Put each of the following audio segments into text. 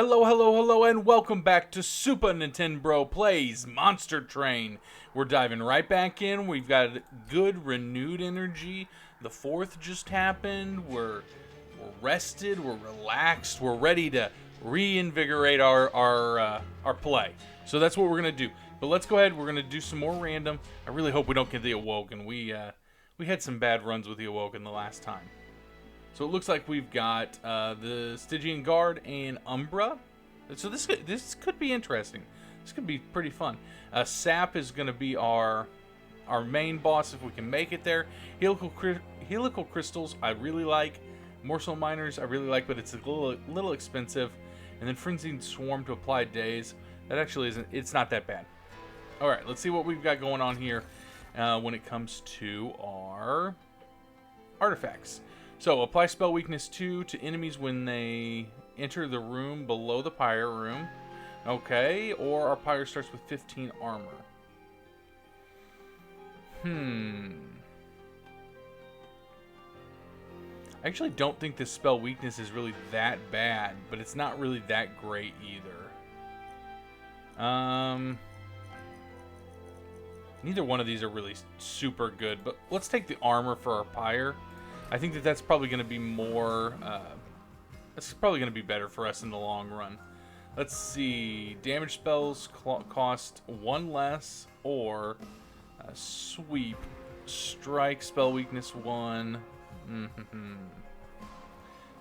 Hello, hello, hello, and welcome back to SupaNintenbro Plays Monster Train. We're diving right back in. We've got good, renewed energy. The 4th just happened. We're rested. We're relaxed. We're ready to reinvigorate our play. So that's what we're gonna do. But let's go ahead. We're gonna do some more random. I really hope we don't get the Awoken. We had some bad runs with the Awoken the last time. So it looks like we've got the Stygian Guard and Umbra. So this could be interesting. This could be pretty fun. Sap is going to be our main boss if we can make it there. Helical Crystals I really like. Morsel Miners I really like, but it's a little expensive. And then Frenzied Swarm to apply days. That actually isn't. It's not that bad. All right, let's see what we've got going on here when it comes to our artifacts. So, apply spell weakness 2 to enemies when they enter the room below the pyre room. Okay, or our pyre starts with 15 armor. I actually don't think this spell weakness is really that bad, but it's not really that great either. Neither one of these are really super good, but let's take the armor for our pyre. I think that's probably going to be more, that's probably going to be better for us in the long run. Let's see, damage spells cost 1 less, or sweep, strike, spell weakness 1.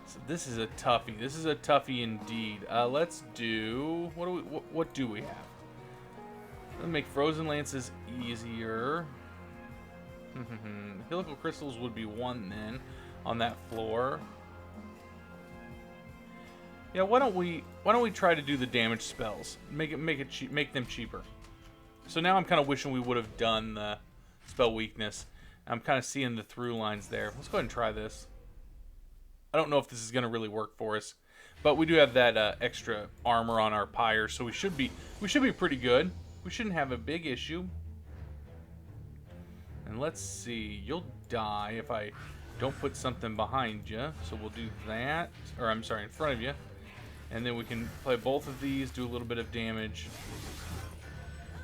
So this is a toughie. This is a toughie indeed. Let's do, what do we have? Let's make Frozen Lances easier. Helical Crystals would be 1 then on that floor. Yeah, why don't we try to do the damage spells? Make them cheaper. So now I'm kind of wishing we would have done the spell weakness. I'm kind of seeing the through lines there. Let's go ahead and try this. I don't know if this is going to really work for us, but we do have that extra armor on our pyre, so we should be pretty good. We shouldn't have a big issue. And let's see, you'll die if I don't put something behind you. So we'll do that, or I'm sorry, in front of you. And then we can play both of these, do a little bit of damage.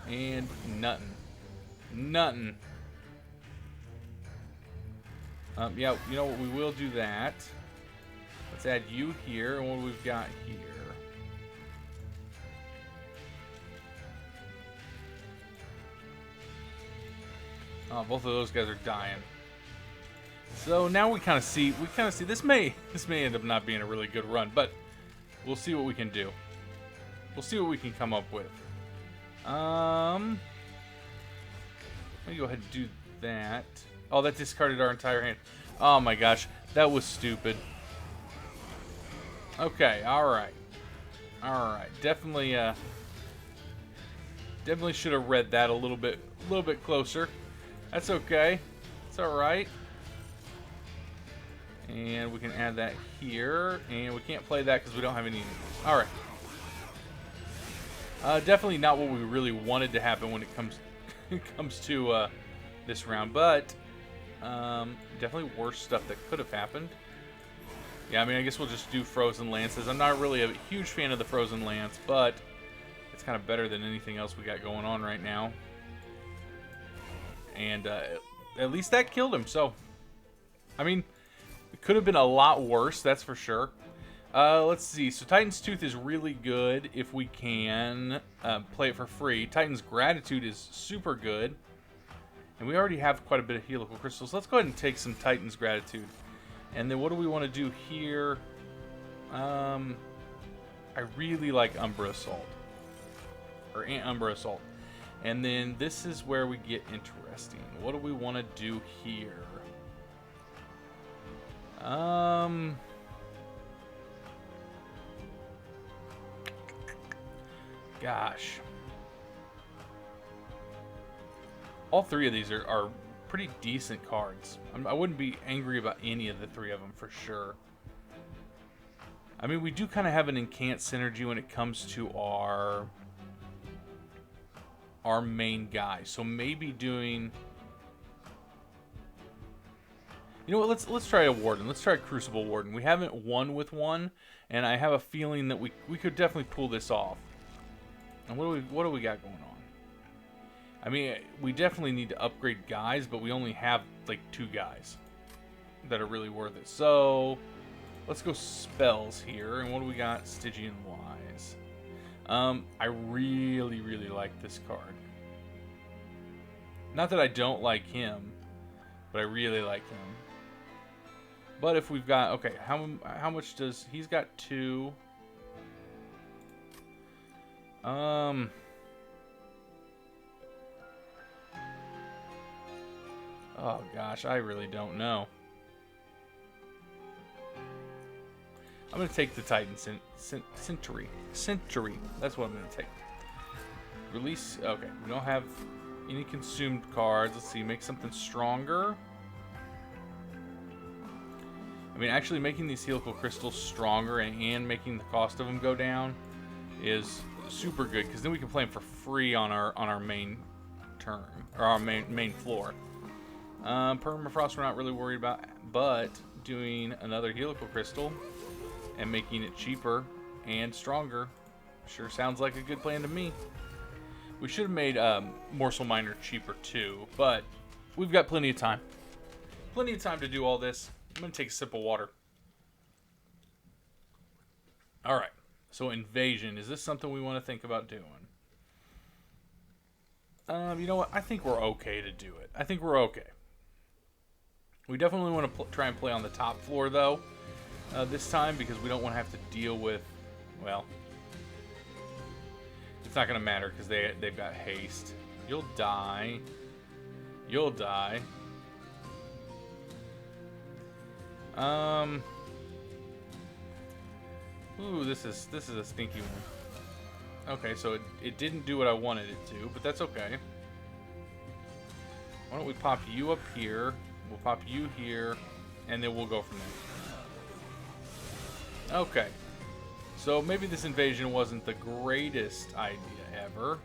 And nothing. Nothing. Yeah, you know what, we will do that. Let's add you here, and what we've got here. Oh, both of those guys are dying. So now we kind of see this may end up not being a really good run, but we'll see what we can do. We'll see what we can come up with. Let me go ahead and do that. Oh, that discarded our entire hand. Oh my gosh, that was stupid. Okay, all right. Definitely should have read that a little bit closer. That's okay. It's alright. And we can add that here. And we can't play that because we don't have any. Alright. Definitely not what we really wanted to happen when it comes to this round. But definitely worse stuff that could have happened. Yeah, I mean, I guess we'll just do Frozen Lances. I'm not really a huge fan of the Frozen Lance, but it's kind of better than anything else we got going on right now. And at least that killed him. So, I mean, it could have been a lot worse, that's for sure. Let's see. So Titan's Tooth is really good if we can play it for free. Titan's Gratitude is super good. And we already have quite a bit of Helical Crystals. Let's go ahead and take some Titan's Gratitude. And then what do we want to do here? I really like Umbra Assault. Or Umbra Assault. And then this is where we get interesting. What do we want to do here? Gosh. All 3 of these are pretty decent cards. I wouldn't be angry about any of the 3 of them for sure. I mean, we do kind of have an Incant synergy when it comes to our main guy. So maybe doing, you know what, let's try a Warden. Let's try a Crucible Warden. We haven't won with one, And I have a feeling that we could definitely pull this off. And what do we got going on? I mean, we definitely need to upgrade guys, but we only have like 2 guys that are really worth it. So let's go spells here. And what do we got? Stygian Wise. I really, really like this card. Not that I don't like him, but I really like him. But if we've got, okay, how much does he's got 2? Oh gosh, I really don't know. I'm gonna take the Titan Century. That's what I'm gonna take. Release. Okay, we don't have any consumed cards. Let's see. Make something stronger. I mean, actually making these helical crystals stronger and making the cost of them go down is super good, because then we can play them for free on our main turn, or our main floor. Permafrost we're not really worried about, but doing another helical crystal and making it cheaper and stronger sure sounds like a good plan to me. We should have made Morsel Miner cheaper too, but we've got plenty of time. Plenty of time to do all this. I'm going to take a sip of water. Alright, so invasion. Is this something we want to think about doing? You know what? I think we're okay to do it. I think we're okay. We definitely want to try and play on the top floor, though, this time, because we don't want to have to deal with, well, it's not going to matter because they've got haste. You'll die. You'll die. Ooh, this is a stinky one. Okay, so it didn't do what I wanted it to, but that's okay. Why don't we pop you up here? We'll pop you here, and then we'll go from there. Okay. So maybe this invasion wasn't the greatest idea ever.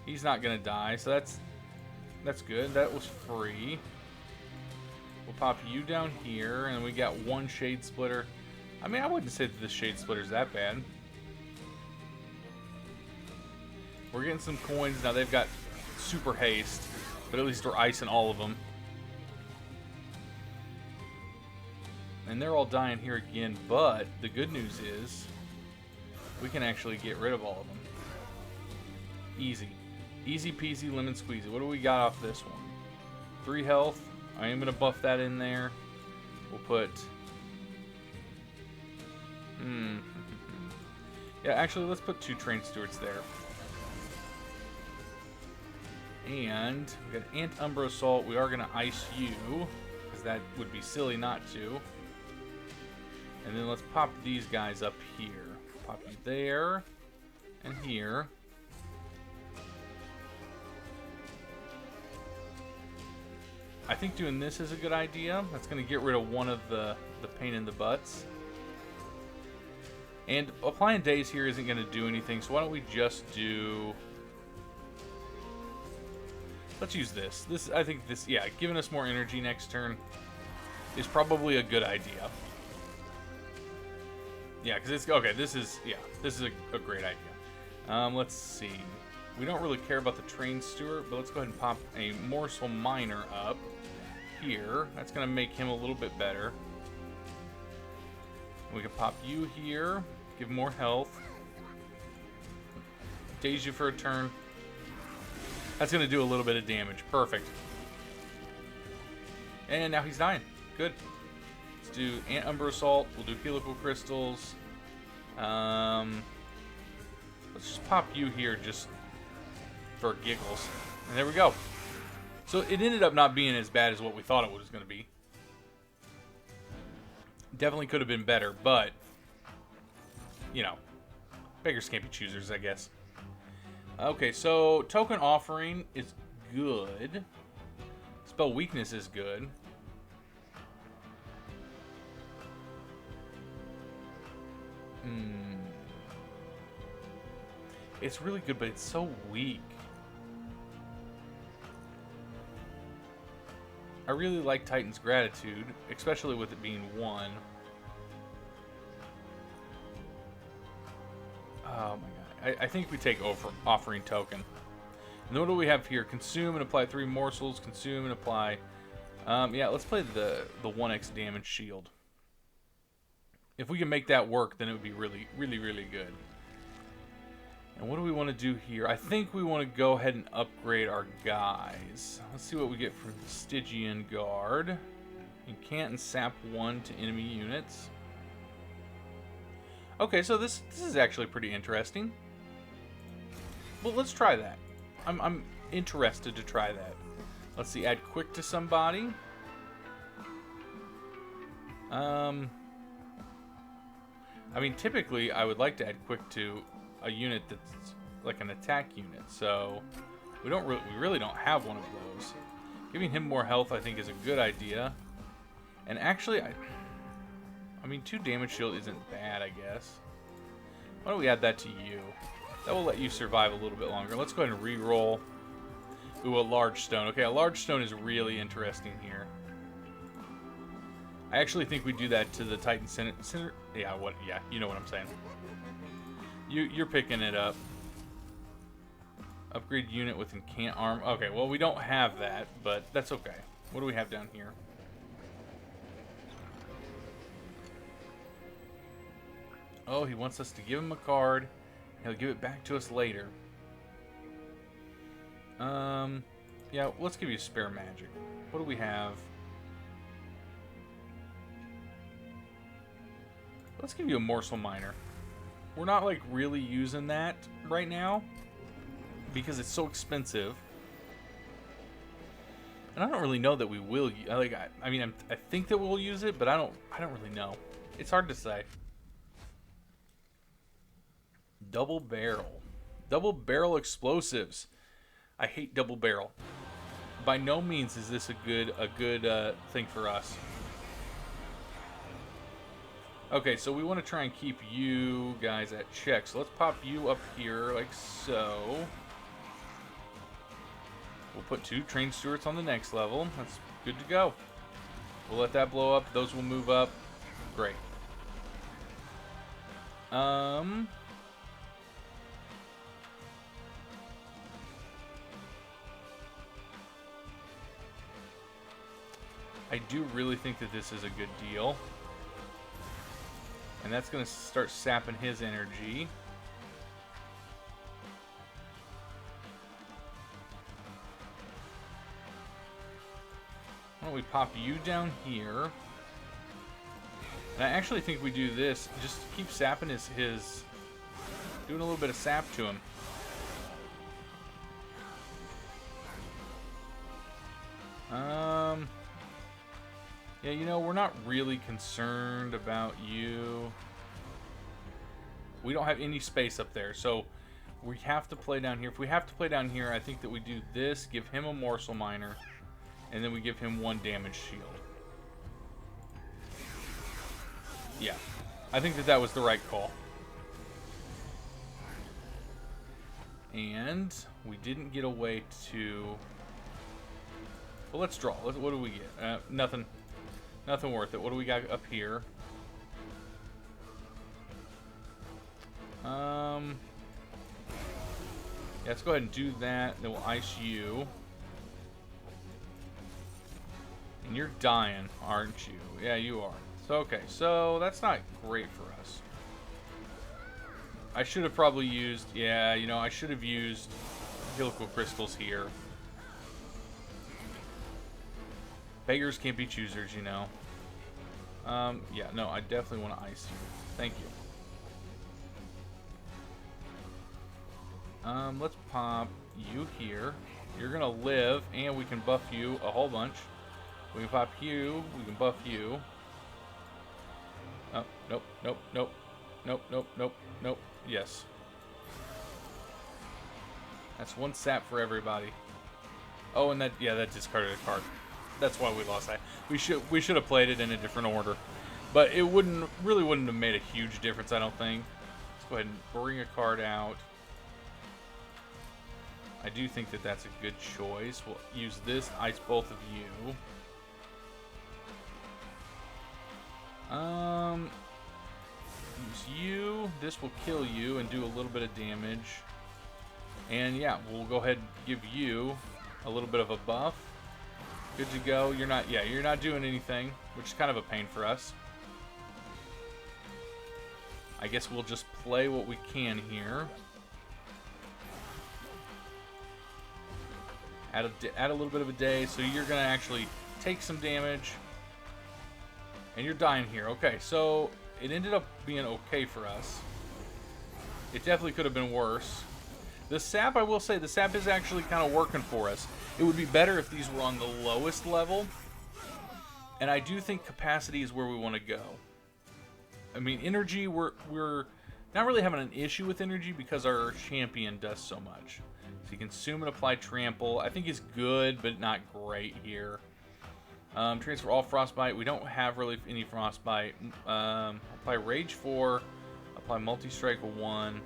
He's not gonna die, so that's good. That was free. We'll pop you down here, and we got 1 Shade Splitter. I mean, I wouldn't say that this Shade Splitter's that bad. We're getting some coins. Now they've got super haste, but at least we're icing all of them. And they're all dying here again, but the good news is we can actually get rid of all of them. Easy. Easy peasy lemon squeezy. What do we got off this one? 3 health. I am going to buff that in there. We'll put... Yeah, actually, let's put 2 Train Stewards there. And we got Ant Umbro Salt. We are going to ice you, because that would be silly not to. And then let's pop these guys up here. Pop you there and here. I think doing this is a good idea. That's going to get rid of one of the pain in the butts. And applying days here isn't going to do anything, so why don't we just do... Let's use this. I think this, yeah, giving us more energy next turn is probably a good idea. Yeah, because it's, okay, this is a great idea. Let's see. We don't really care about the Train Steward, but let's go ahead and pop a Morsel Miner up here. That's going to make him a little bit better. We can pop you here, give more health. Daze you for a turn. That's going to do a little bit of damage. Perfect. And now he's dying. Good. Let's do Ant Umbro Assault. We'll do Helical Crystals. Let's just pop you here just for giggles. And there we go. So it ended up not being as bad as what we thought it was going to be. Definitely could have been better, but, you know, beggars can't be choosers, I guess. Okay, so Token Offering is good. Spell Weakness is good. It's really good, but it's so weak. I really like Titan's Gratitude, especially with it being 1. Oh my god. I think we take offering token. And then what do we have here? Consume and apply 3 morsels. Consume and apply. Yeah, let's play the 1x damage shield. If we can make that work, then it would be really, really, really good. And what do we want to do here? I think we want to go ahead and upgrade our guys. Let's see what we get from Stygian Guard. Incant and sap 1 to enemy units. Okay, so this is actually pretty interesting. Well, let's try that. I'm interested to try that. Let's see, add quick to somebody. I mean, typically I would like to add quick to a unit that's like an attack unit, so we really don't have one of those. Giving him more health, I think, is a good idea. And actually, I mean, 2 damage shield isn't bad, I guess. Why don't we add that to you? That will let you survive a little bit longer. Let's go ahead and re-roll. Ooh, a large stone. Okay, a large stone is really interesting here. I actually think we do that to the Titan Center. Yeah, you know what I'm saying. You're picking it up. Upgrade unit with incant arm. Okay, well, we don't have that, but that's okay. What do we have down here? Oh, he wants us to give him a card. He'll give it back to us later. Yeah, let's give you spare magic. What do we have? Let's give you a morsel miner. We're not, like, really using that right now because it's so expensive. And I don't really know that we will. I mean, I think that we'll use it, but I don't really know. It's hard to say. Double barrel. Double barrel explosives. I hate double barrel. By no means is this a good thing for us. Okay, so we want to try and keep you guys at check. So let's pop you up here like so. We'll put 2 train stewards on the next level. That's good to go. We'll let that blow up. Those will move up. Great. I do really think that this is a good deal. And that's going to start sapping his energy. Why don't we pop you down here? And I actually think we do this, just keep sapping his doing a little bit of sap to him. Yeah, you know, we're not really concerned about you. We don't have any space up there, so we have to play down here. If we have to play down here, I think that we do this, give him a morsel miner, and then we give him 1 damage shield. Yeah, I think that that was the right call. And we didn't get away to... Well, let's draw. What do we get? Nothing. Nothing worth it. What do we got up here? Yeah, let's go ahead and do that. Then we'll ice you. And you're dying, aren't you? Yeah, you are. So, okay. So, that's not great for us. I should have probably used... Yeah, you know, I should have used helical crystals here. Beggars can't be choosers, you know. Yeah, no, I definitely want to ice you. Thank you. Let's pop you here. You're gonna live, and we can buff you a whole bunch. We can pop you. We can buff you. Oh, nope, nope, nope, nope, nope, nope, nope. Yes. That's 1 sap for everybody. Oh, and that discarded a card. That's why we lost that. We should have played it in a different order, but it really wouldn't have made a huge difference, I don't think. Let's go ahead and bring a card out. I do think that that's a good choice. We'll use this, ice both of you. Use you. This will kill you and do a little bit of damage. And yeah, we'll go ahead and give you a little bit of a buff. Good to go. You're not doing anything, which is kind of a pain for us. I guess we'll just play what we can here. Add a little bit of a day, so you're gonna actually take some damage. And you're dying here. Okay, so it ended up being okay for us. It definitely could have been worse. The sap, I will say, the sap is actually kind of working for us. It would be better if these were on the lowest level. And I do think capacity is where we want to go. I mean, energy, we're not really having an issue with energy because our champion does so much. So you consume and apply trample. I think is good, but not great here. Transfer all frostbite. We don't have really any frostbite. Apply rage 4. Apply multi-strike 1.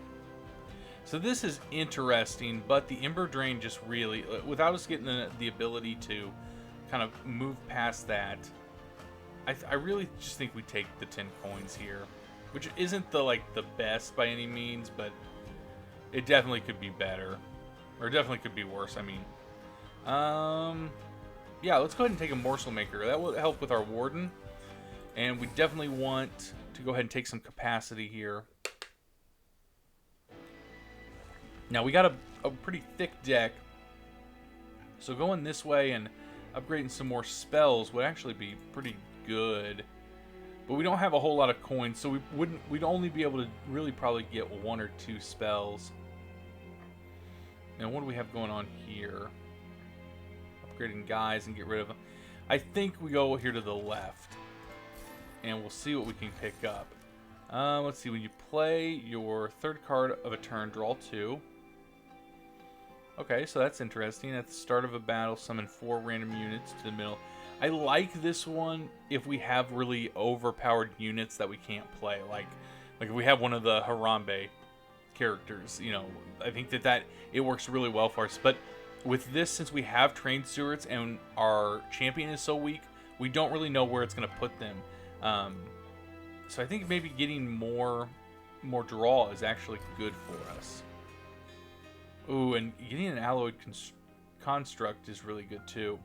So this is interesting, but the Ember Drain just really, without us getting the ability to kind of move past that, I really just think we take the 10 coins here, which isn't the best by any means, but it definitely could be better, or definitely could be worse. I mean, yeah, let's go ahead and take a Morsel Maker. That will help with our Warden, and we definitely want to go ahead and take some capacity here. Now, we got a pretty thick deck, so going this way and upgrading some more spells would actually be pretty good. But we don't have a whole lot of coins, so we'd only be able to really probably get 1 or 2 spells. Now, what do we have going on here? Upgrading guys and get rid of them. I think we go here to the left, and we'll see what we can pick up. Let's see, when you play your 3rd card of a turn, draw 2. Okay, so that's interesting. At the start of a battle, summon 4 random units to the middle. I like this one if we have really overpowered units that we can't play. Like if we have one of the Harambe characters, you know, I think that it works really well for us. But with this, since we have trained stewards and our champion is so weak, we don't really know where it's going to put them. So I think maybe getting more draw is actually good for us. Ooh, and getting an alloyed construct is really good too.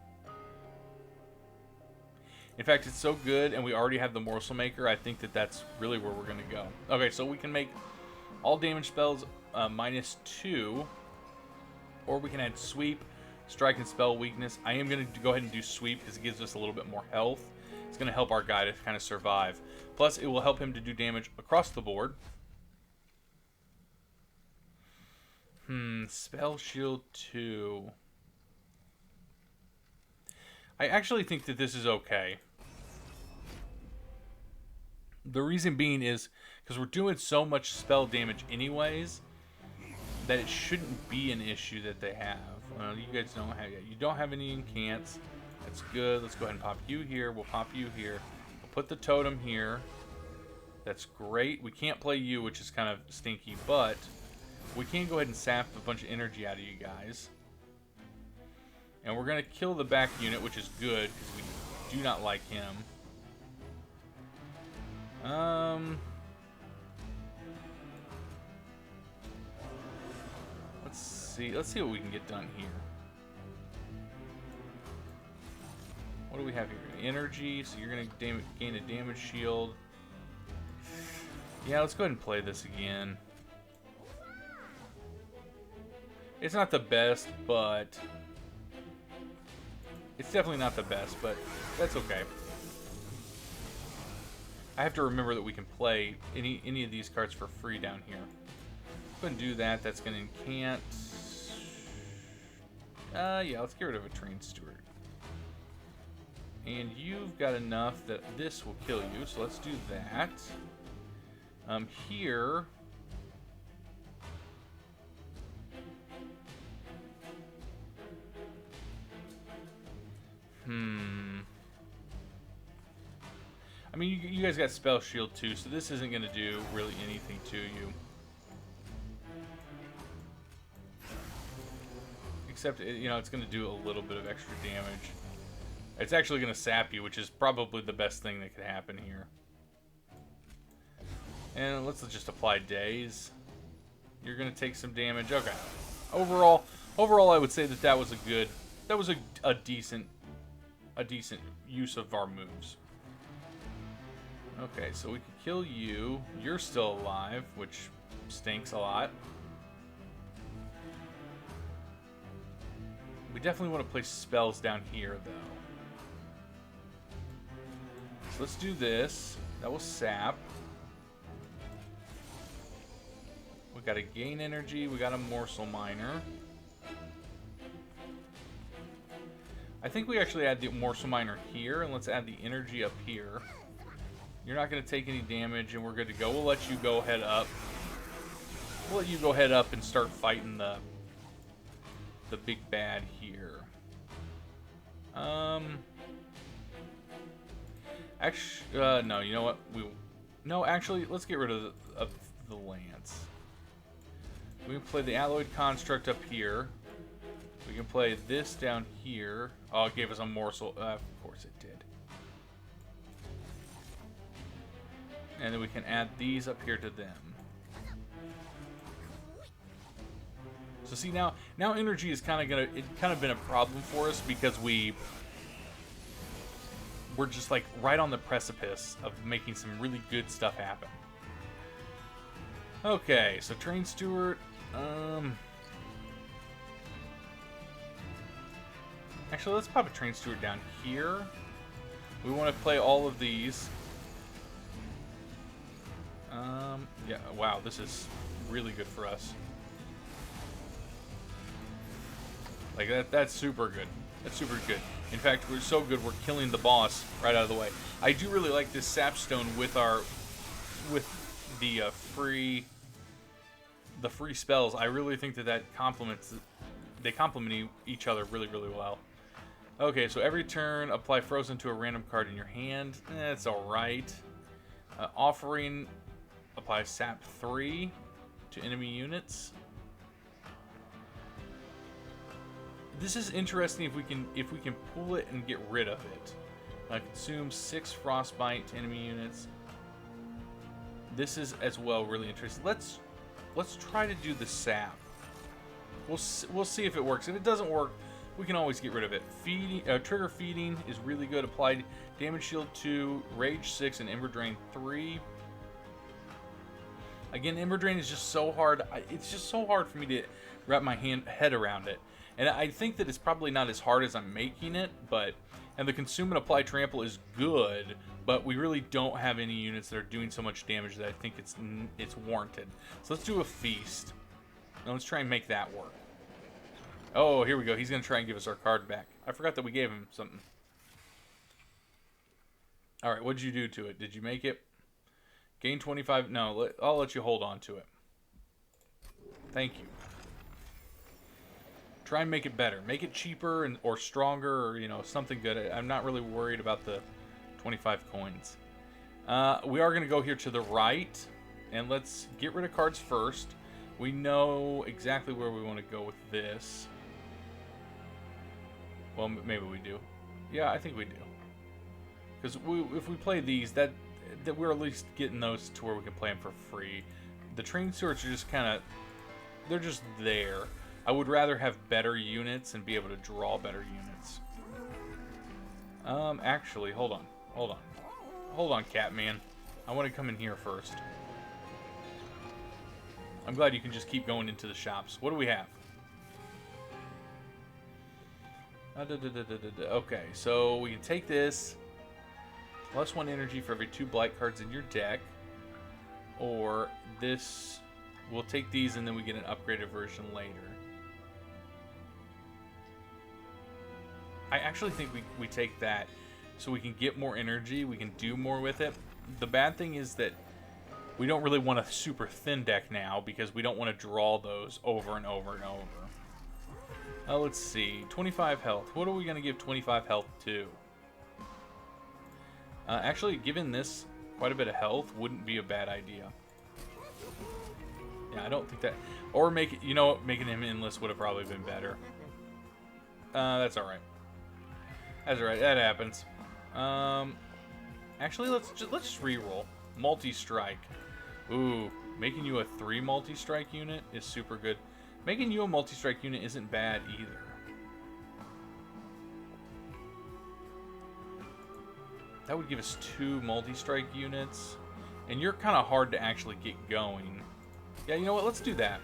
In fact, it's so good, and we already have the Morsel Maker, I think that's really where we're going to go. Okay, so we can make all damage spells -2, or we can add Sweep, Strike, and Spell Weakness. I am going to go ahead and do Sweep because it gives us a little bit more health. It's going to help our guy to kind of survive. Plus, it will help him to do damage across the board. Spell Shield 2. I actually think that this is okay. The reason being is because we're doing so much spell damage anyways that it shouldn't be an issue that they have. You guys don't have yet. You don't have any incants. That's good. Let's go ahead and pop you here. We'll pop you here. We'll put the totem here. That's great. We can't play you, which is kind of stinky, but we can go ahead and sap a bunch of energy out of you guys. And we're going to kill the back unit, which is good, because we do not like him. Let's see what we can get done here. What do we have here? Energy, so you're going to gain a damage shield. Yeah, let's go ahead and play this again. It's not the best, but it's definitely not the best, but that's okay. I have to remember that we can play any of these cards for free down here. Go ahead and do that. That's going to incant. Yeah, let's get rid of a trained steward. And you've got enough that this will kill you, so let's do that. Here. I mean, you guys got Spell Shield too, so this isn't going to do really anything to you. Except, you know, it's going to do a little bit of extra damage. It's actually going to sap you, which is probably the best thing that could happen here. And let's just apply daze. You're gonna take some damage. Okay. Overall, I would say that was a decent use of our moves. Okay, so we can kill you. You're still alive, which stinks a lot. We definitely want to place spells down here, though. So let's do this. That was sap. We got a gain energy. We got a morsel miner. I think we actually add the morsel miner here, and let's add the energy up here. You're not going to take any damage, and we're good to go. We'll let you go head up. We'll let you go head up and start fighting the big bad here. Actually, no. You know what? No. Actually, let's get rid of the lance. We can play the alloyed construct up here. We can play this down here. Oh, it gave us a morsel. Of course it did. And then we can add these up here to them. So see now energy is kind of been a problem for us because we're just like right on the precipice of making some really good stuff happen. Okay, so Train Steward. Actually, let's pop a Train Steward down here. We want to play all of these. Yeah, wow, this is really good for us. Like, that's super good. That's super good. In fact, we're so good, we're killing the boss right out of the way. I do really like this sapstone with the free spells. I really think that they complement each other really, really well. Okay, so every turn, apply frozen to a random card in your hand. That's alright. Offering, apply sap 3 to enemy units. This is interesting if we can pull it and get rid of it. Consume 6 frostbite to enemy units. This is as well really interesting. Let's try to do the sap. We'll see if it works. If it doesn't work, we can always get rid of it. Trigger feeding is really good. Applied damage shield 2, rage 6, and ember drain 3. Again, ember drain is just so hard. It's just so hard for me to wrap my head around it. And I think that it's probably not as hard as I'm making it, and the consume and apply trample is good, but we really don't have any units that are doing so much damage that I think it's warranted. So let's do a feast. Now let's try and make that work. Oh, here we go. He's going to try and give us our card back. I forgot that we gave him something. All right, what did you do to it? Did you make it? Gain 25? No, I'll let you hold on to it. Thank you. Try and make it better. Make it cheaper or stronger or, something good. I'm not really worried about the 25 coins. We are going to go here to the right, and let's get rid of cards first. We know exactly where we want to go with this. Well, maybe we do. Yeah, I think we do. Because if we play these, that we're at least getting those to where we can play them for free. The train stewards are just they're just there. I would rather have better units and be able to draw better units. Actually, hold on, Catman. I want to come in here first. I'm glad you can just keep going into the shops. What do we have? Okay, so we can take this. Plus 1 energy for every 2 blight cards in your deck. Or this, we'll take these and then we get an upgraded version later. I actually think we take that so we can get more energy, we can do more with it. The bad thing is that we don't really want a super thin deck now because we don't want to draw those over and over and over. Let's see, 25 health. What are we going to give 25 health to? Actually, giving this quite a bit of health wouldn't be a bad idea. Yeah, I don't think that... Or make it, making him endless would have probably been better. That's alright. That's alright, that happens. Actually, let's just reroll. Multi-strike. Ooh, making you a 3 multi-strike unit is super good. Making you a multi-strike unit isn't bad either. That would give us 2 multi-strike units. And you're kind of hard to actually get going. Yeah, you know what? Let's do that.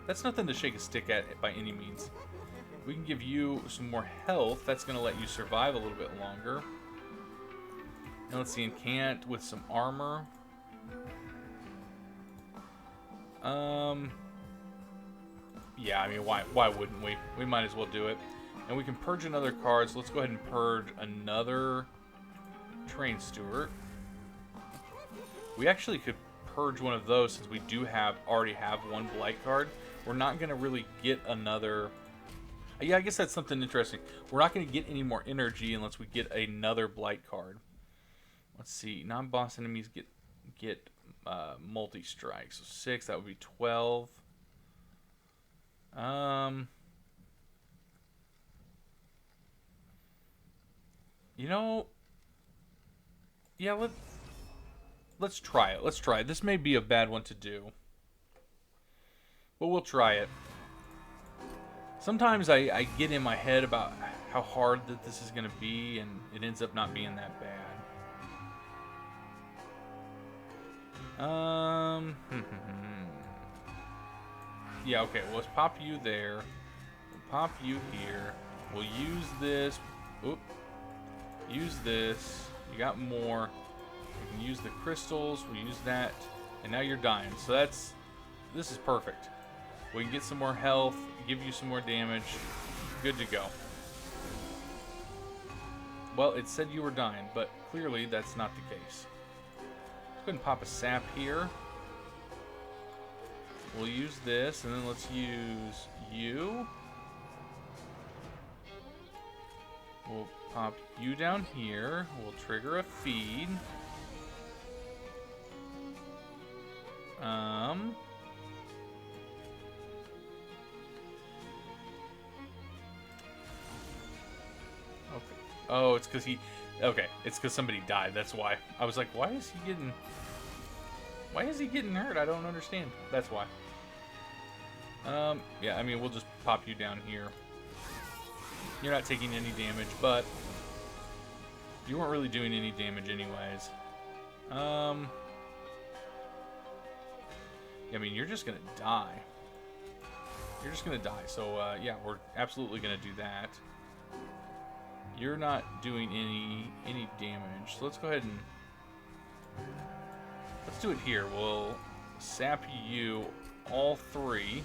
That's nothing to shake a stick at by any means. We can give you some more health. That's going to let you survive a little bit longer. And let's see, Encant with some armor. Yeah, I mean, why wouldn't we? We might as well do it. And we can purge another card, so let's go ahead and purge another Train Steward. We actually could purge one of those since we do already have 1 Blight card. We're not going to really get another... Yeah, I guess that's something interesting. We're not going to get any more energy unless we get another Blight card. Let's see. Non-boss enemies get multi-strike. So 6, that would be 12. You know... Yeah, let's try it. Let's try it. This may be a bad one to do. But we'll try it. Sometimes I get in my head about how hard that this is going to be, and it ends up not being that bad. Yeah, okay. Well, let's pop you there. We'll pop you here. We'll use this. Oop. Use this. You got more. We can use the crystals. We'll use that. And now you're dying. So this is perfect. We can get some more health, give you some more damage. Good to go. Well, it said you were dying, but clearly that's not the case. Let's go ahead and pop a sap here. We'll use this, and then let's use you. We'll pop you down here. We'll trigger a feed. Okay. Oh, it's because he... Okay, it's because somebody died. That's why. I was like, why is he getting... Why is he getting hurt? I don't understand. That's why. Yeah, I mean, we'll just pop you down here. You're not taking any damage, but you weren't really doing any damage anyways. I mean, you're just gonna die. You're just gonna die. So, yeah, we're absolutely gonna do that. You're not doing any damage. So let's go ahead and... Let's do it here. We'll sap you all 3.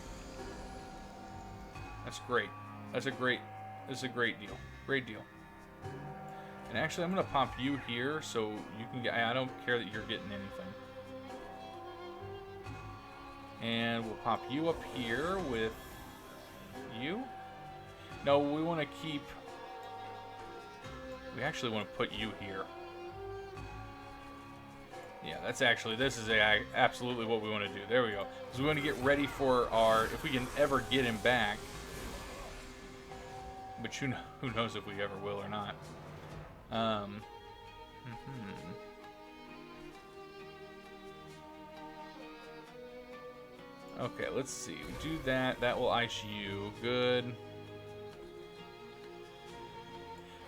That's great. That's a great deal. Great deal. And actually, I'm gonna pop you here so you can get... I don't care that you're getting anything. And we'll pop you up here with you. No, we want to keep... We actually want to put you here. Yeah, that's actually... This is absolutely what we want to do. There we go. Because we want to get ready for our... If we can ever get him back. But who knows if we ever will or not. Okay, let's see. We do that. That will ice you. Good.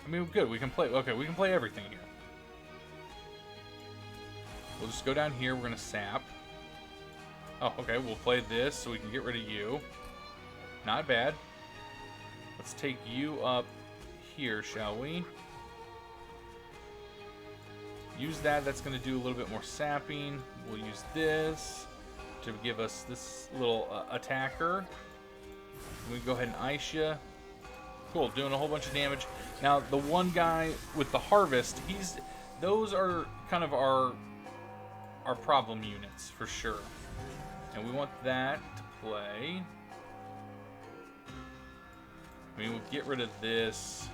I mean, good. We can play... Okay, we can play everything here. We'll just go down here. We're going to sap. Oh, okay. We'll play this so we can get rid of you. Not bad. Let's take you up here, shall we? Use that. That's going to do a little bit more sapping. We'll use this to give us this little attacker. We can go ahead and ice you. Cool, doing a whole bunch of damage. Now, the one guy with the harvest, those are kind of our problem units for sure. And we want that to play. I mean, we'll get rid of this.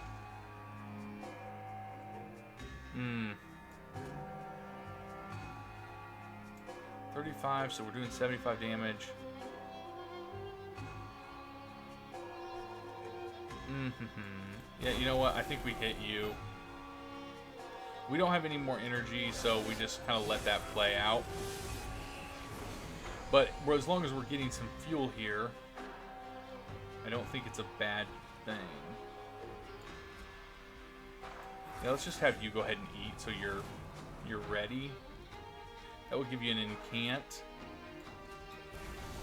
35, so we're doing 75 damage. Yeah, you know what? I think we hit you. We don't have any more energy, so we just kind of let that play out. But as long as we're getting some fuel here, I don't think it's a bad thing. Yeah, let's just have you go ahead and eat so you're ready. That will give you an incant.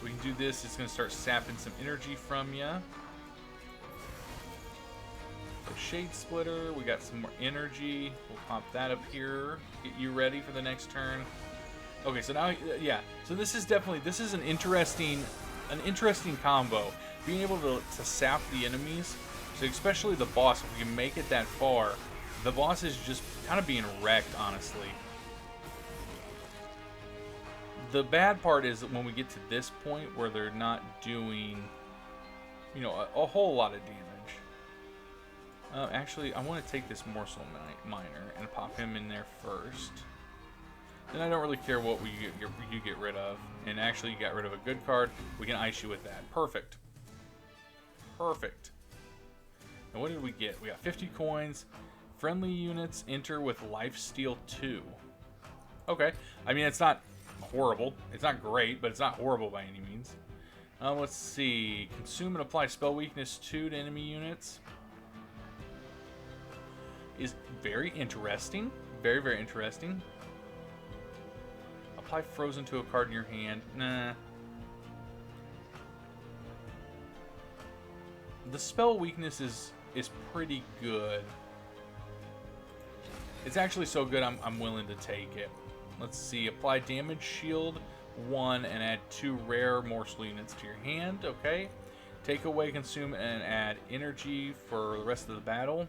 We can do this. It's going to start sapping some energy from you. The Shade Splitter. We got some more energy. We'll pop that up here. Get you ready for the next turn. Okay, so now, yeah. So this is an interesting combo. Being able to sap the enemies. So especially the boss, if we can make it that far. The boss is just kind of being wrecked, honestly. The bad part is that when we get to this point where they're not doing, you know, a whole lot of damage. Actually, I want to take this Morsel Miner and pop him in there first. Then I don't really care what you get rid of. And actually, you got rid of a good card. We can ice you with that. Perfect. Perfect. And what did we get? We got 50 coins. Friendly units enter with Lifesteal 2. Okay. I mean, it's not horrible. It's not great, but it's not horrible by any means. Let's see. Consume and apply Spell Weakness 2 to enemy units. Is very interesting. Very, very interesting. Apply Frozen to a card in your hand. Nah. The Spell Weakness is pretty good. It's actually so good I'm willing to take it. Let's see. Apply Damage Shield 1 and add 2 rare morsel units to your hand. Okay. Take away, consume, and add energy for the rest of the battle.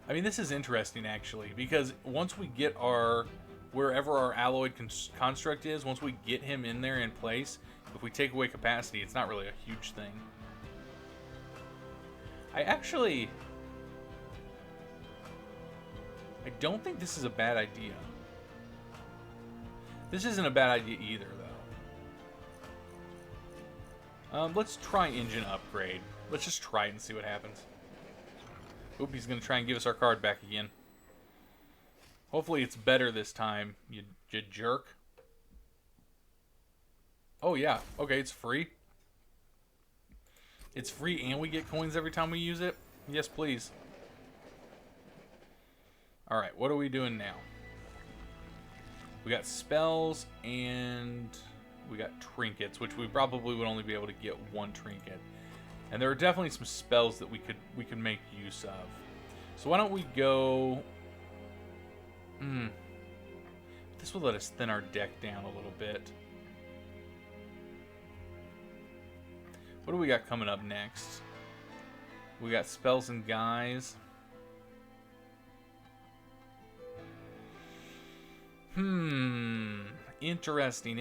I mean, this is interesting, actually, because once we get wherever our alloyed construct is, once we get him in there in place, if we take away capacity, it's not really a huge thing. I don't think this is a bad idea. This isn't a bad idea either, though. Let's try engine upgrade. Let's just try it and see what happens. Oop, he's going to try and give us our card back again. Hopefully it's better this time, you jerk. Oh, yeah. Okay, it's free. It's free and we get coins every time we use it? Yes, please. Alright, what are we doing now? We got spells and we got trinkets, which we probably would only be able to get one trinket. And there are definitely some spells that we could make use of. So why don't we go... This will let us thin our deck down a little bit. What do we got coming up next? We got spells and guys. Interesting.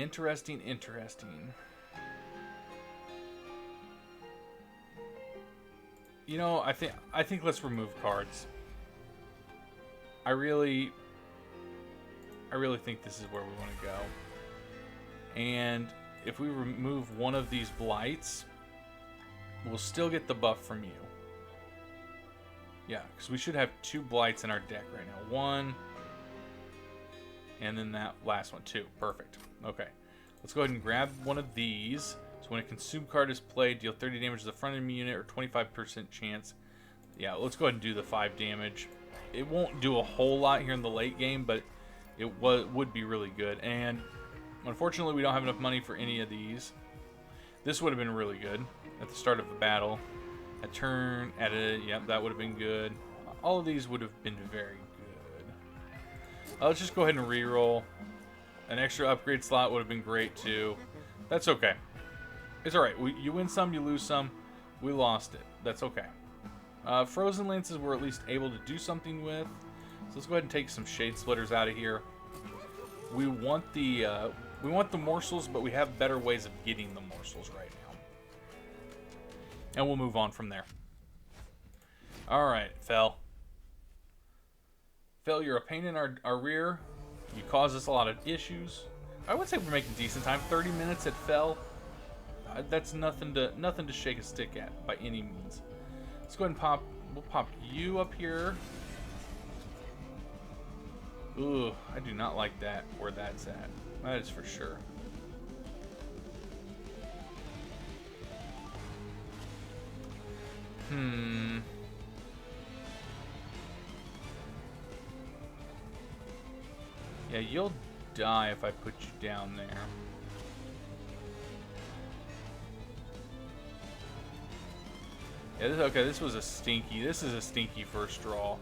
You know, I think let's remove cards. I really think this is where we want to go. And if we remove one of these blights, we'll still get the buff from you. Yeah, because we should have 2 blights in our deck right now. 1, and then that last one too. Perfect. Okay, let's go ahead and grab one of these. So when a consumed card is played, deal 30 damage to the front enemy unit or 25% chance. Yeah, let's go ahead and do the 5 damage. It won't do a whole lot here in the late game, but it would be really good. And unfortunately, we don't have enough money for any of these. This would have been really good at the start of the battle. A turn, yep, that would have been good. All of these would have been very good. Let's just go ahead and reroll. An extra upgrade slot would have been great too. That's okay. It's alright. You win some, you lose some. We lost it. That's okay. Frozen Lances we're at least able to do something with. So let's go ahead and take some Shade Splitters out of here. We want the morsels, but we have better ways of getting the morsels right now. And we'll move on from there. Alright, Fel. Fel, you're a pain in our rear. You cause us a lot of issues. I would say we're making decent time. 30 minutes at Fel. That's nothing to shake a stick at by any means. Let's go ahead and we'll pop you up here. Ooh, I do not like that, where that's at. That is for sure. Yeah, you'll die if I put you down there. Yeah, okay, this is a stinky first draw.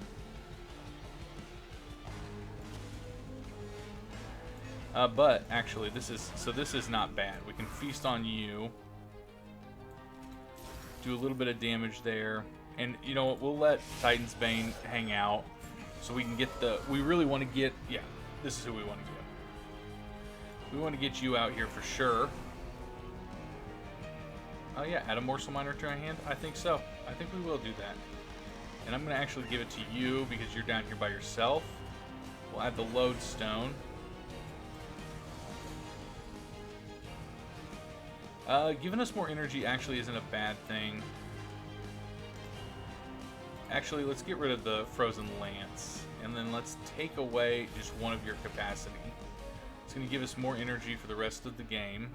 But actually, this is not bad. We can feast on you. Do a little bit of damage there. And you know what, we'll let Titan's Bane hang out. So we can get we really want to get, yeah, this is who we want to get. We want to get you out here for sure. Oh yeah, add a morsel miner to our hand? I think so. I think we will do that. And I'm going to actually give it to you because you're down here by yourself. We'll add the lodestone. Giving us more energy actually isn't a bad thing. Actually, let's get rid of the Frozen Lance. And then let's take away just one of your capacity. It's going to give us more energy for the rest of the game.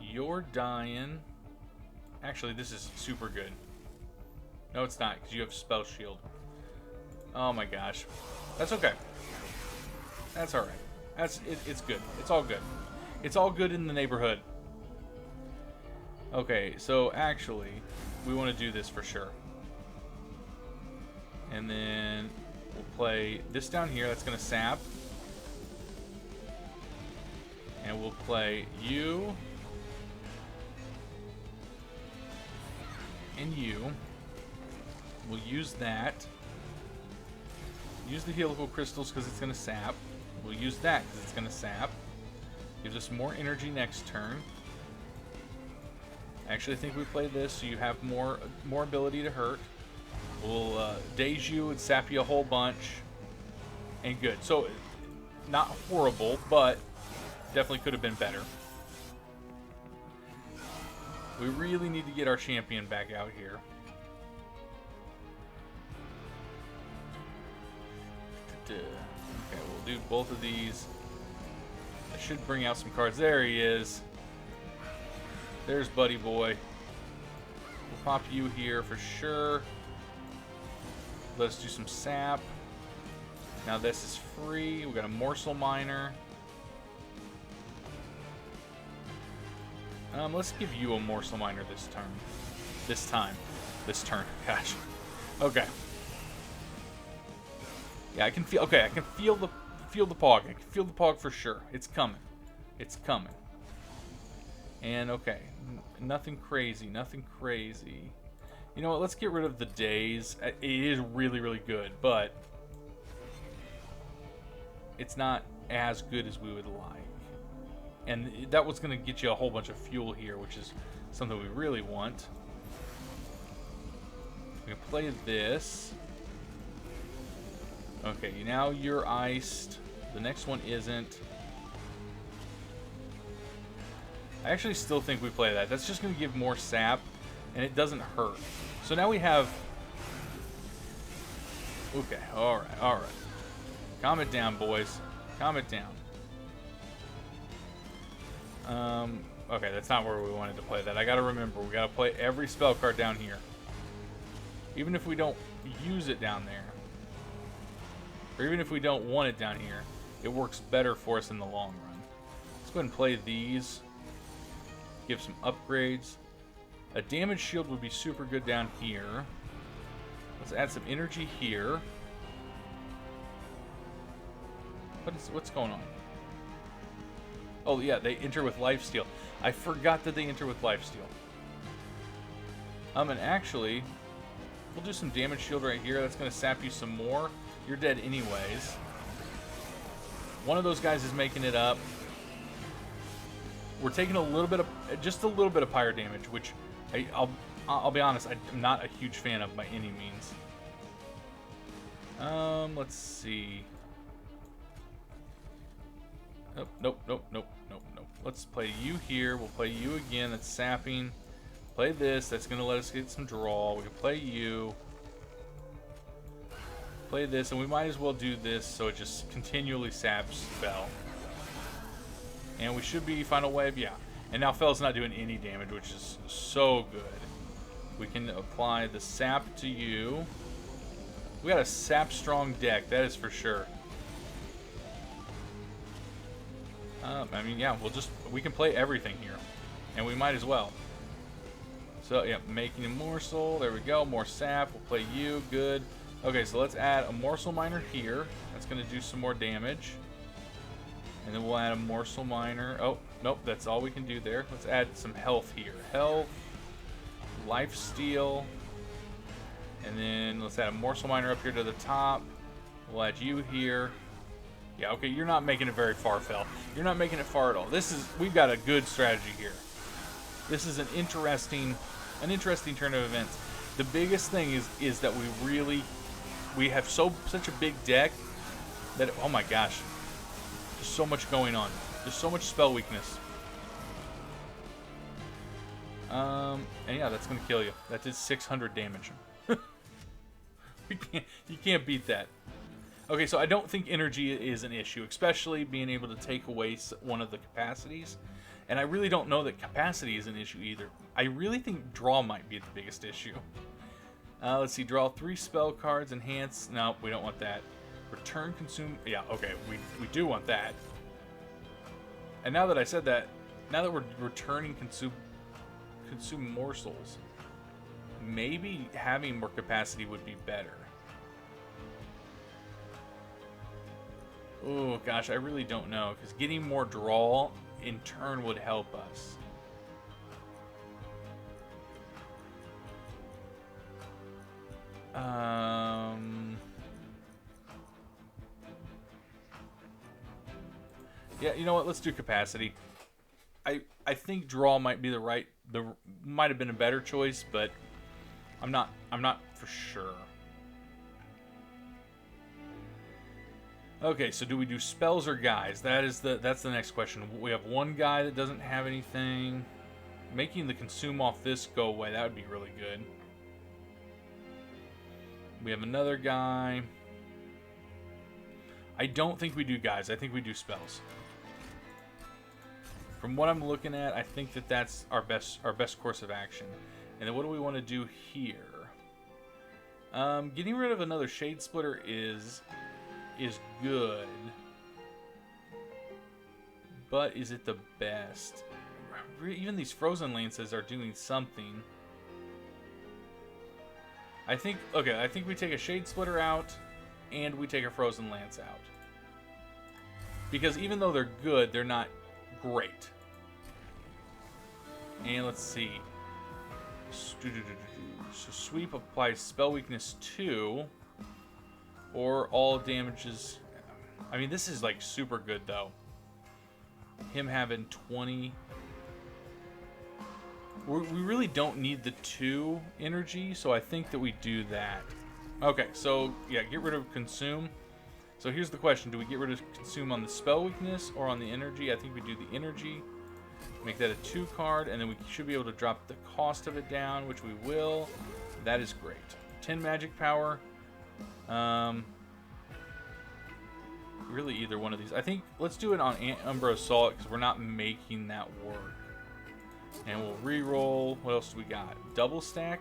You're dying. Actually, this is super good. No, it's not, because you have Spell Shield. Oh my gosh. That's okay. That's alright. It's good. It's all good. It's all good in the neighborhood. Okay, so actually, we want to do this for sure. And then we'll play this down here. That's going to sap. And we'll play you. And you. We'll use that. Use the helical crystals because it's going to sap. We'll use that because it's going to sap. Gives us more energy next turn. I actually think we play this so you have more ability to hurt. We'll daze you and sap you a whole bunch. And good. So, not horrible, but definitely could have been better. We really need to get our champion back out here. Okay, we'll do both of these. I should bring out some cards. There he is. There's Buddy Boy. We'll pop you here for sure. Let's do some sap. Now this is free. We got a morsel miner. Let's give you a morsel miner this turn. This turn. Gosh. Okay. Yeah, I can feel. Okay, I can feel the pog. I can feel the pog for sure. It's coming. It's coming. And okay, nothing crazy. Nothing crazy. You know what? Let's get rid of the daze. It is really, really good, but it's not as good as we would like. And that was going to get you a whole bunch of fuel here, which is something we really want. We can play this. Okay, now you're iced. The next one isn't. I actually still think we play that. That's just going to give more sap, and it doesn't hurt. So now we have... Okay, alright, alright. Calm it down, boys. Calm it down. Okay, that's not where we wanted to play that. I gotta remember, we gotta play every spell card down here. Even if we don't use it down there. Or even if we don't want it down here, it works better for us in the long run. Let's go ahead and play these. Give some upgrades. A damage shield would be super good down here. Let's add some energy here. What's going on? Oh yeah, they enter with lifesteal. I forgot that they enter with lifesteal. And actually, we'll do some damage shield right here. That's going to sap you some more. You're dead anyways. One of those guys is making it up. We're taking a little bit of, just a little bit of pyre damage, which I'll be honest, I'm not a huge fan of by any means. Let's see. Oh, nope. Let's play you here. We'll play you again. That's sapping. Play this. That's going to let us get some draw. We can play you. Play this, and we might as well do this so it just continually saps Spell. And we should be Final Wave, yeah. And now Fell's not doing any damage, which is so good. We can apply the sap to you. We got a sap strong deck, that is for sure. I mean, yeah, we can play everything here. And we might as well. So, yeah, making a morsel. There we go. More sap. We'll play you. Good. Okay, so let's add a morsel miner here. That's going to do some more damage. And then we'll add a morsel miner. Oh, nope, that's all we can do there. Let's add some health here. Health, life steal, and then let's add a morsel miner up here to the top. We'll add you here. Yeah, okay, you're not making it very far, Fel. You're not making it far at all. We've got a good strategy here. This is an interesting turn of events. The biggest thing is that we have such a big deck that, oh my gosh, there's so much going on. There's so much spell weakness. And yeah, that's gonna kill you. That did 600 damage. You can't beat that. Okay, so I don't think energy is an issue, especially being able to take away one of the capacities. And I really don't know that capacity is an issue either. I really think draw might be the biggest issue. Let's see, draw 3 spell cards, enhance. No, we don't want that. Return, consume. Yeah, okay, we do want that. And now that I said that, now that we're returning consume morsels, maybe having more capacity would be better. Oh gosh, I really don't know, because getting more draw in turn would help us. Yeah, you know what? Let's do capacity. I think draw might be might have been a better choice, but I'm not for sure. Okay, so do we do spells or guys? That's the next question. We have one guy that doesn't have anything. Making the consume off this go away, that would be really good. We have another guy. I don't think we do guys. I think we do spells. From what I'm looking at, I think that's our best course of action. And then what do we want to do here? Getting rid of another Shade Splitter is good. But is it the best? Even these Frozen Lances are doing something. I think we take a Shade Splitter out and we take a Frozen Lance out. Because even though they're good, they're not great. And let's see. So sweep applies spell weakness 2. Or all damages. I mean, this is like super good though. Him having 20. We really don't need the 2 energy, so I think that we do that. Okay, so yeah, get rid of consume. So here's the question: do we get rid of consume on the spell weakness or on the energy? I think we do the energy. Make that a 2 card, and then we should be able to drop the cost of it down, which we will. That is great. 10 magic power. Really either one of these. I think let's do it on Umbra Assault because we're not making that work. And we'll re-roll. What else do we got? Double stack.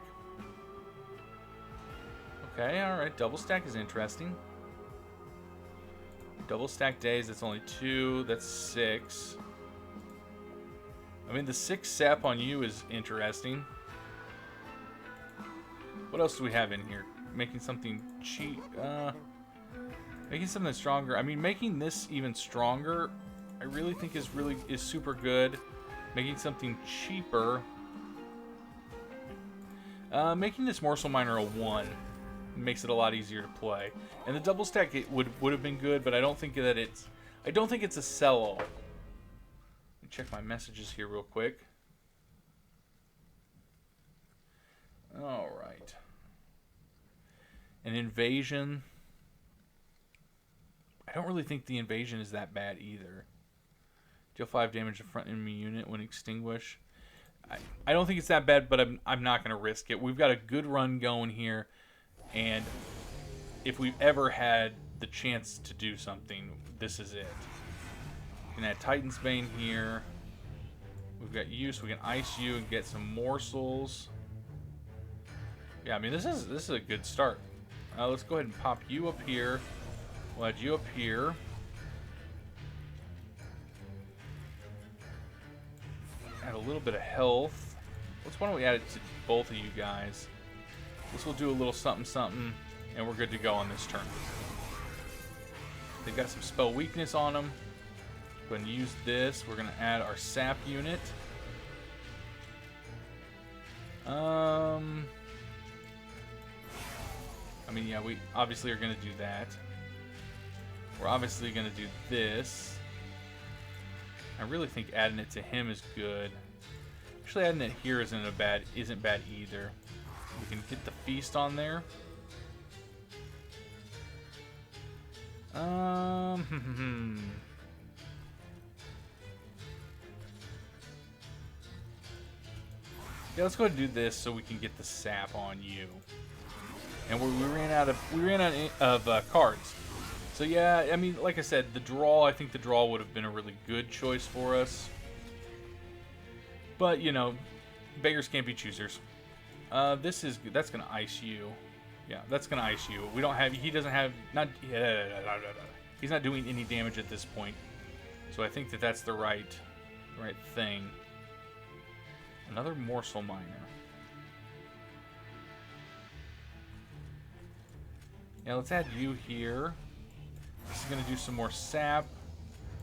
Okay, alright. Double stack is interesting. Double stack days, that's only 2. That's 6. I mean, the 6 sap on you is interesting. What else do we have in here? Making something cheap. Making something stronger. I mean, making this even stronger, I really think is super good. Making something cheaper. Making this morsel miner a 1 makes it a lot easier to play. And the double stack would have been good, but I don't think that it's a sell-all. Let me check my messages here real quick. All right. An invasion. I don't really think the invasion is that bad either. Deal 5 damage to front enemy unit when extinguished. I don't think it's that bad, but I'm not going to risk it. We've got a good run going here, and if we've ever had the chance to do something, this is it. We can add Titan's Bane here. We've got you, so we can ice you and get some morsels. Yeah, I mean, this is a good start. Let's go ahead and pop you up here. We'll add you up here. Add a little bit of health. Why don't we add it to both of you guys? This will do a little something something, and we're good to go on this turn. They've got some spell weakness on them. Go ahead and use this. We're going to add our sap unit. I mean, yeah, we obviously are going to do that. We're obviously going to do this. I really think adding it to him is good. Actually, adding it here isn't bad either. We can get the feast on there. Yeah, let's go ahead and do this so we can get the sap on you. And we ran out of cards. So yeah, I mean, like I said, I think the draw would have been a really good choice for us. But, you know, beggars can't be choosers. That's gonna ice you. Yeah, that's gonna ice you. He's not doing any damage at this point. So I think that's the right thing. Another morsel miner. Yeah, let's add you here. This is going to do some more sap.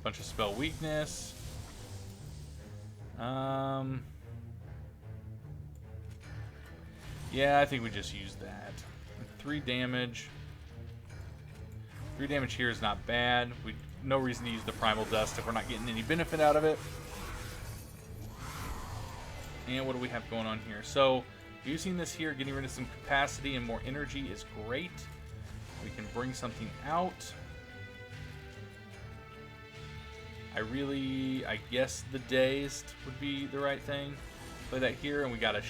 Bunch of spell weakness. Yeah, I think we just use that. 3 damage. 3 damage here is not bad. No reason to use the Primal Dust if we're not getting any benefit out of it. And what do we have going on here? So, using this here, getting rid of some capacity and more energy is great. We can bring something out. I guess the Dazed would be the right thing. Play that here, and we got a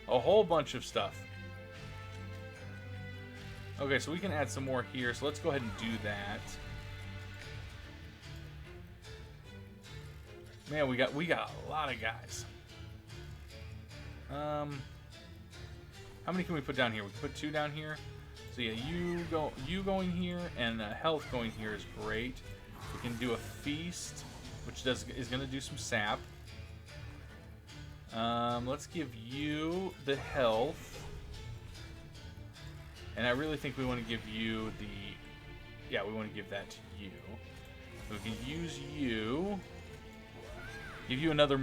whole bunch of stuff. Okay, so we can add some more here, so let's go ahead and do that. Man, we got a lot of guys. How many can we put down here? We can put 2 down here. So yeah, you going here, and health going here is great. We can do a feast, which is going to do some sap. Let's give you the health, and I really think we want to give you we want to give that to you. So we can use you. Give you another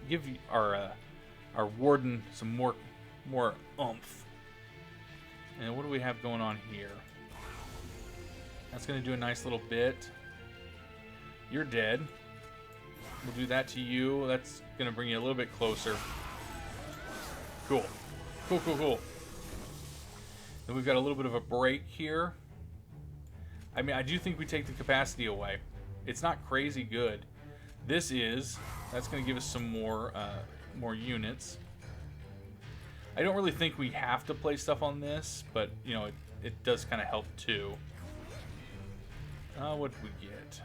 give our warden some more oomph. And what do we have going on here? That's going to do a nice little bit. You're dead. We'll do that to you. That's going to bring you a little bit closer. Cool. Cool. Then we've got a little bit of a break here. I mean, I do think we take the capacity away. It's not crazy good. That's going to give us some more units. I don't really think we have to play stuff on this, but you know, it does kind of help too. What did we get?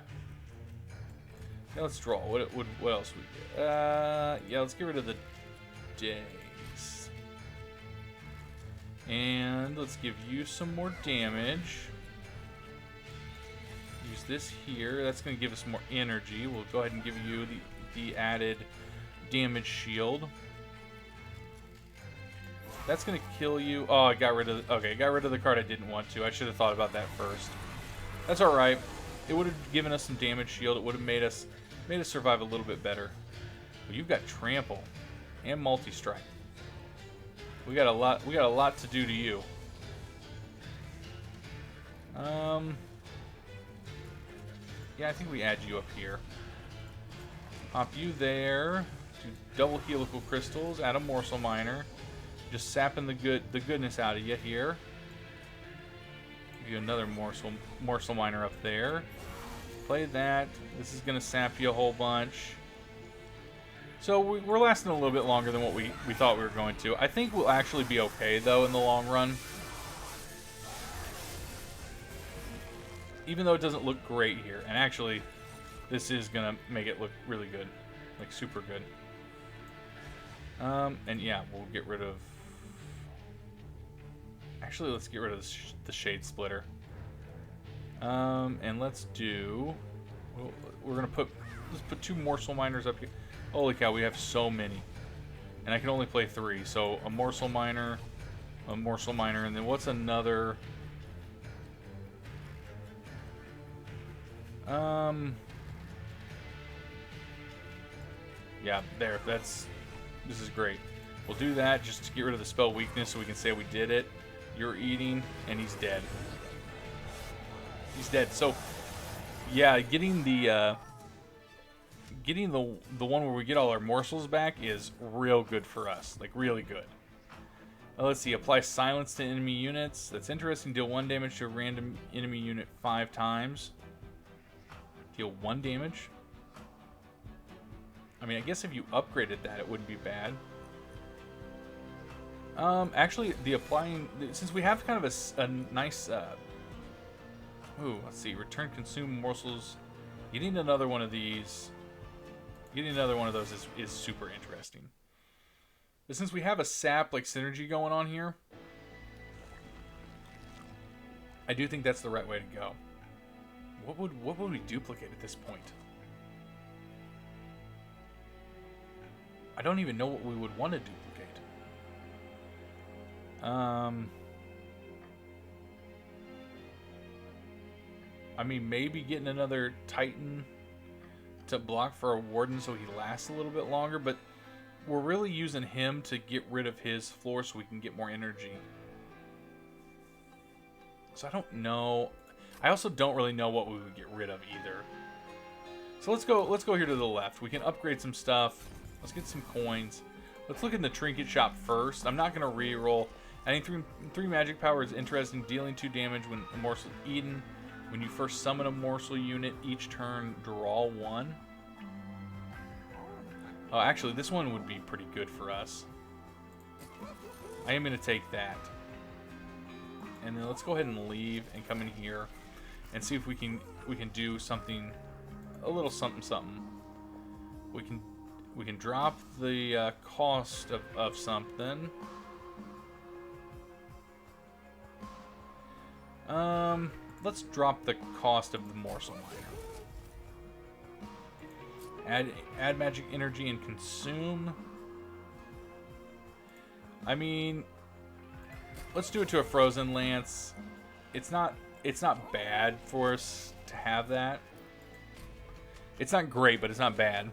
Yeah, let's draw. What else we get? Yeah, let's get rid of the days. And let's give you some more damage. Use this here. That's going to give us more energy. We'll go ahead and give you the added damage shield. That's going to kill you. Oh, I got rid of the card I didn't want to. I should have thought about that first. That's all right. It would have given us some damage shield. It would have made us survive a little bit better. Well, you've got trample and multi-strike. We got a lot to do to you. Yeah, I think we add you up here. Pop you there. Do double helical crystals. Add a morsel miner. Just sapping the goodness out of you here. Give you another morsel miner up there. Play that. This is gonna sap you a whole bunch. So we're lasting a little bit longer than what we thought we were going to. I think we'll actually be okay though in the long run. even though it doesn't look great here, and actually, this is gonna make it look really good, like super good. And yeah, we'll get rid of. Actually, let's get rid of the shade splitter. And let's do. We're gonna let's put 2 morsel miners up here. Holy cow, we have so many, and I can only play 3. So a morsel miner, and then what's another? Yeah, there. This is great. We'll do that just to get rid of the spell weakness, so we can say we did it. You're eating, and he's dead. He's dead. So, yeah, getting the one where we get all our morsels back is real good for us. Like, really good. Let's see. Apply silence to enemy units. That's interesting. Deal 1 damage to a random enemy unit 5 times. Deal 1 damage. I mean, I guess if you upgraded that, it wouldn't be bad. Actually, since we have kind of a nice, let's see, return consume morsels. Getting another one of these, getting another one of those is super interesting. But since we have a sap like synergy going on here, I do think that's the right way to go. What would we duplicate at this point? I don't even know what we would want to duplicate. I mean, maybe getting another Titan to block for a Warden so he lasts a little bit longer, but we're really using him to get rid of his floor so we can get more energy. So I don't know. I also don't really know what we would get rid of either. So let's go here to the left. We can upgrade some stuff. Let's get some coins. Let's look in the trinket shop first. I'm not going to re-roll. Adding 3 magic power is interesting. Dealing 2 damage when a morsel is eaten. When you first summon a morsel unit, each turn draw 1. Oh, actually, this one would be pretty good for us. I am going to take that. And then let's go ahead and leave and come in here and see if we can do something, a little something. We can drop the cost of something. Let's drop the cost of the morsel miner. Add magic energy and consume. I mean, let's do it to a frozen lance. It's not bad for us to have that. It's not great, but it's not bad.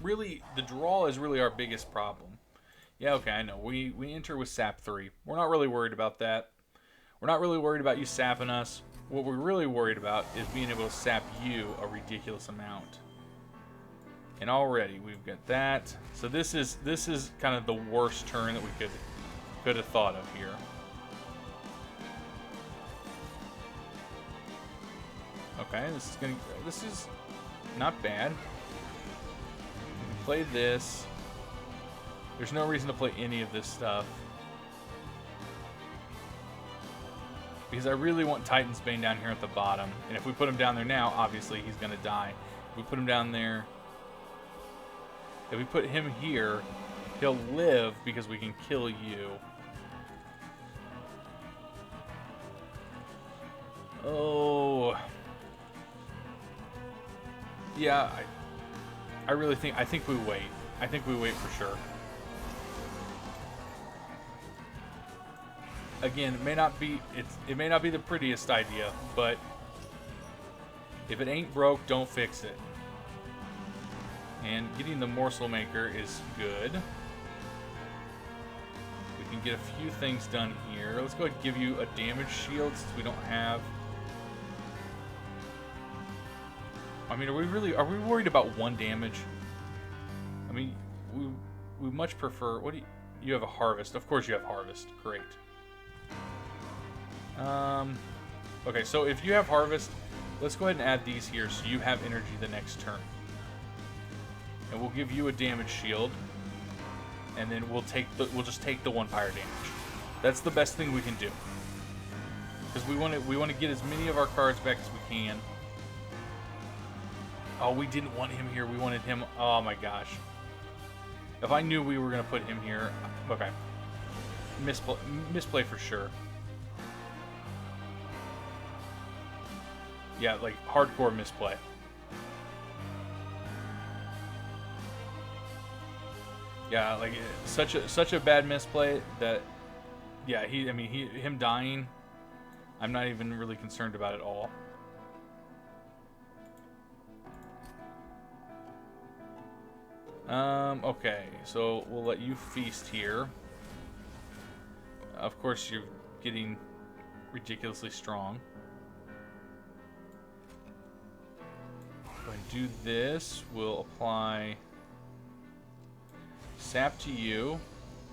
Really, the draw is really our biggest problem. Yeah, okay, I know. We enter with sap 3. We're not really worried about that. We're not really worried about you sapping us. What we're really worried about is being able to sap you a ridiculous amount. And already we've got that. So this is kind of the worst turn that we could have thought of here. Okay, this is not bad. We can play this. There's no reason to play any of this stuff. Because I really want Titan's Bane down here at the bottom. And if we put him down there now, obviously he's going to die. If we put him down there... If we put him here, he'll live because we can kill you. Oh... Yeah, I think we wait. I think we wait for sure. Again, it may not be the prettiest idea, but if it ain't broke, don't fix it. And getting the morsel maker is good. We can get a few things done here. Let's go ahead and give you a damage shield since we don't have. I mean, are we worried about 1 damage? I mean, we much prefer. What do you have a harvest? Of course you have harvest. Great. Okay, so if you have harvest, let's go ahead and add these here so you have energy the next turn. And we'll give you a damage shield. And then we'll just take the 1 fire damage. That's the best thing we can do. Because we want to get as many of our cards back as we can. Oh, we didn't want him here. We wanted him. Oh my gosh. If I knew we were gonna put him here, okay. Misplay for sure. Yeah, like hardcore misplay. Yeah, like such a bad misplay that, yeah, him dying, I'm not even really concerned about it all. Okay, so we'll let you feast here. Of course, you're getting ridiculously strong. Go ahead and do this. We'll apply sap to you,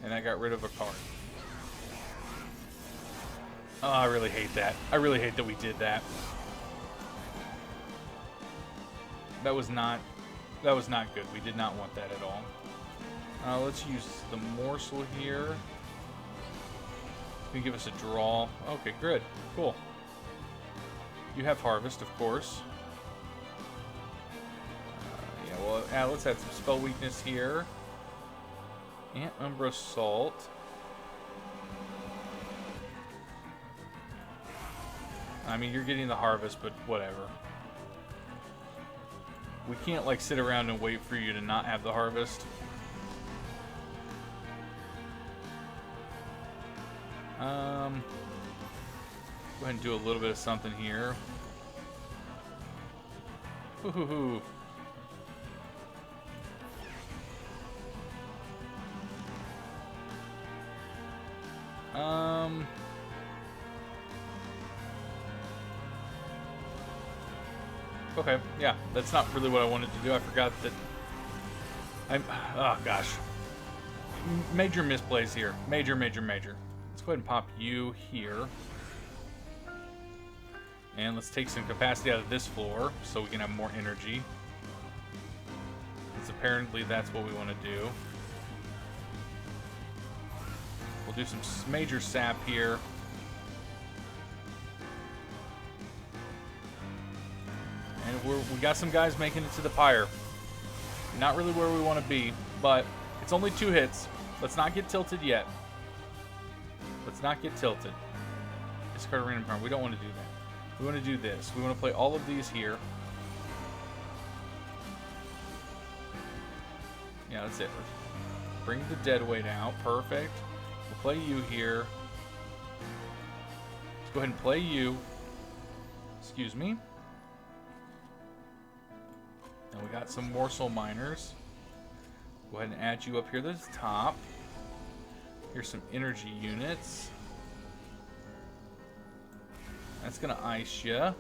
and I got rid of a card. Oh, I really hate that. I really hate that we did that. That was not good. We did not want that at all. Let's use the morsel here. Can give us a draw. Okay, good. Cool. You have harvest, of course. Yeah, well, let's add some spell weakness here. And Umbra Salt. I mean, you're getting the harvest, but whatever. We can't, like, sit around and wait for you to not have the harvest. Go ahead and do a little bit of something here. Hoo-hoo-hoo. Okay, yeah, that's not really what I wanted to do. I forgot that oh gosh. Major misplays here. Major. Let's go ahead and pop you here. And let's take some capacity out of this floor so we can have more energy. Because apparently that's what we want to do. We'll do some major sap here. And we got some guys making it to the pyre. Not really where we want to be, but it's only 2 hits. Let's not get tilted yet. Let's not get tilted. Discard a random card. We don't want to do that. We want to do this. We want to play all of these here. Yeah, that's it. Bring the dead weight out. Perfect. We'll play you here. Let's go ahead and play you. Excuse me. And we got some morsel miners. Go ahead and add you up here to the top. Here's some energy units. That's gonna ice you. Now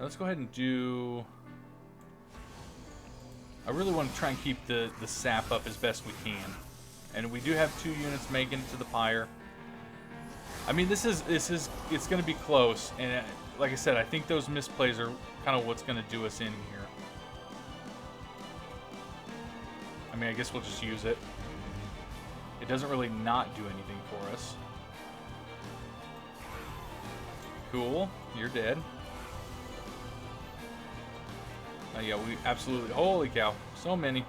let's go ahead and do... I really want to try and keep the sap up as best we can. And we do have 2 units making it to the pyre. I mean, it's going to be close. And like I said, I think those misplays are kind of what's going to do us in here. I mean, I guess we'll just use it. It doesn't really not do anything for us. Cool. You're dead. Oh, yeah, we absolutely... Holy cow. So many.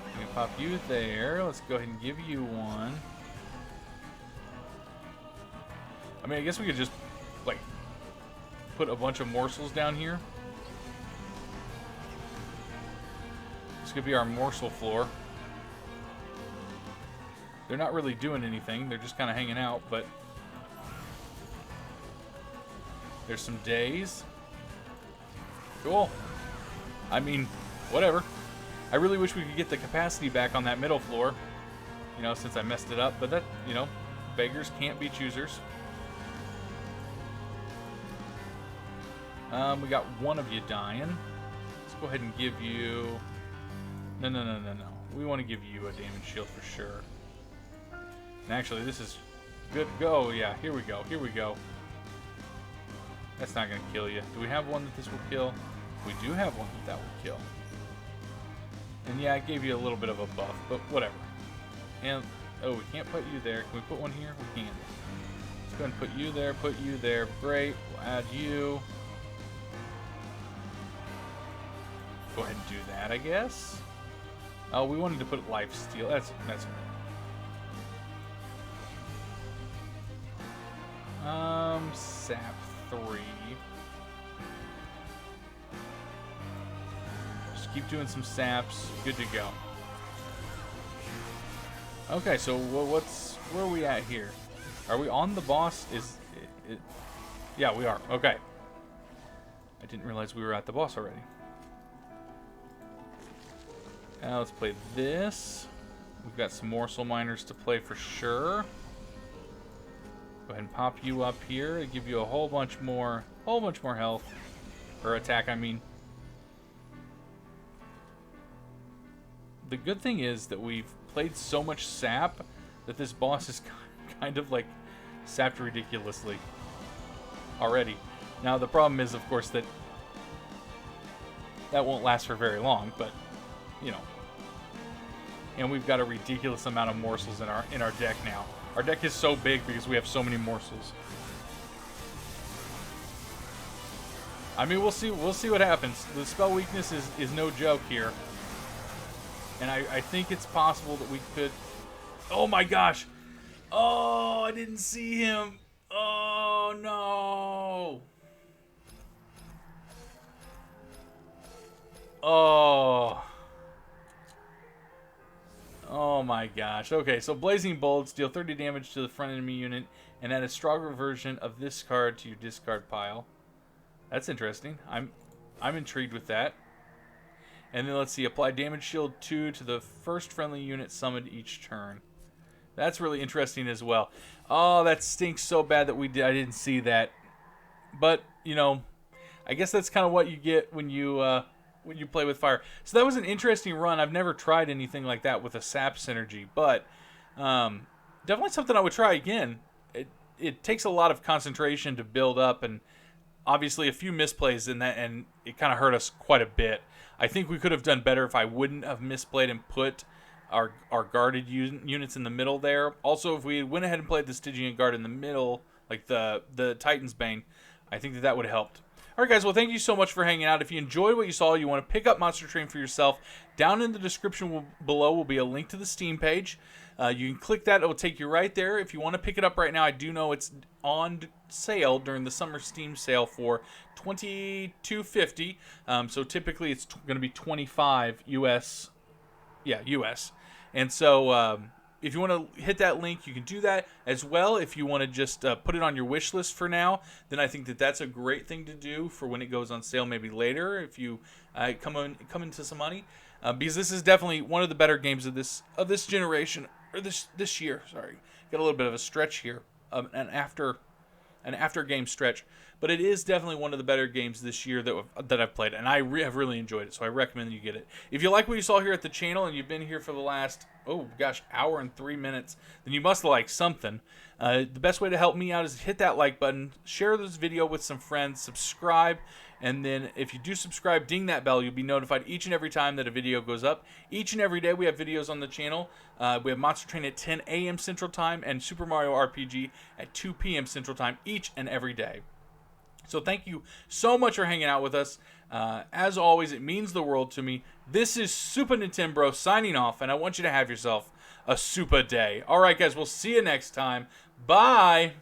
Let me pop you there. Let's go ahead and give you one. I mean, I guess we could just, like, put a bunch of morsels down here. This could be our morsel floor. They're not really doing anything. They're just kind of hanging out, but... There's some days. Cool. I mean, whatever. I really wish we could get the capacity back on that middle floor. You know, since I messed it up. But that, you know, beggars can't be choosers. We got one of you dying. Let's go ahead and give you... No. We want to give you a damage shield for sure. And actually, this is good to go. Yeah, here we go. That's not going to kill you. Do we have one that this will kill? We do have one that will kill. And yeah, it gave you a little bit of a buff, but whatever. And, oh, we can't put you there. Can we put one here? We can. Let's go ahead and put you there, put you there. Great. We'll add you. Go ahead and do that, I guess. Oh, we wanted to put life steal. That's sap 3. Just keep doing some saps. Good to go. Okay, so where are we at here? Are we on the boss? Yeah, we are. Okay. I didn't realize we were at the boss already. Now let's play this. We've got some morsel miners to play for sure. Go ahead and pop you up here to give you a whole bunch more health. Or attack, I mean. The good thing is that we've played so much sap that this boss is kind of like sapped ridiculously already. Now the problem is, of course, that won't last for very long, but you know. And we've got a ridiculous amount of morsels in our deck now. Our deck is so big because we have so many morsels. I mean, we'll see what happens. The spell weakness is no joke here. And I think it's possible that we could... Oh my gosh! Oh, I didn't see him! Oh no! Oh... Oh my gosh. Okay, so Blazing Bolt, deal 30 damage to the front enemy unit, and add a stronger version of this card to your discard pile. That's interesting. I'm intrigued with that. And then let's see, apply damage shield 2 to the first friendly unit summoned each turn. That's really interesting as well. Oh, that stinks so bad that I didn't see that. But, you know, I guess that's kind of what you get when you play with fire. So that was an interesting run. I've never tried anything like that with a sap synergy, but definitely something I would try again. It takes a lot of concentration to build up, and obviously a few misplays in that, and it kind of hurt us quite a bit. I think we could have done better if I wouldn't have misplayed and put our guarded units in the middle there. Also, if we went ahead and played the Stygian Guard in the middle, like the Titan's Bane, I think that would have helped. Alright guys, well thank you so much for hanging out. If you enjoyed what you saw, you want to pick up Monster Train for yourself, down in the description below will be a link to the Steam page. You can click that, it will take you right there. If you want to pick it up right now, I do know it's on sale during the summer Steam sale for $22.50. So typically it's going to be $25 US. Yeah, US. And so if you want to hit that link, you can do that as well. If you want to just put it on your wish list for now, then I think that's a great thing to do for when it goes on sale maybe later if you come into some money. Because this is definitely one of the better games of this generation, or this year. Sorry, got a little bit of a stretch here, an after game stretch, but it is definitely one of the better games this year that I've played, and I have really enjoyed it. So I recommend you get it. If you like what you saw here at the channel and you've been here for the last hour and 3 minutes, then you must like something. The best way to help me out is hit that like button, share this video with some friends, subscribe. And then if you do subscribe, ding that bell. You'll be notified each and every time that a video goes up. Each and every day we have videos on the channel. We have Monster Train at 10 a.m. Central Time and Super Mario RPG at 2 p.m. Central Time each and every day. So thank you so much for hanging out with us. As always, it means the world to me. This is SupaNintenbro signing off, and I want you to have yourself a super day. All right, guys, we'll see you next time. Bye!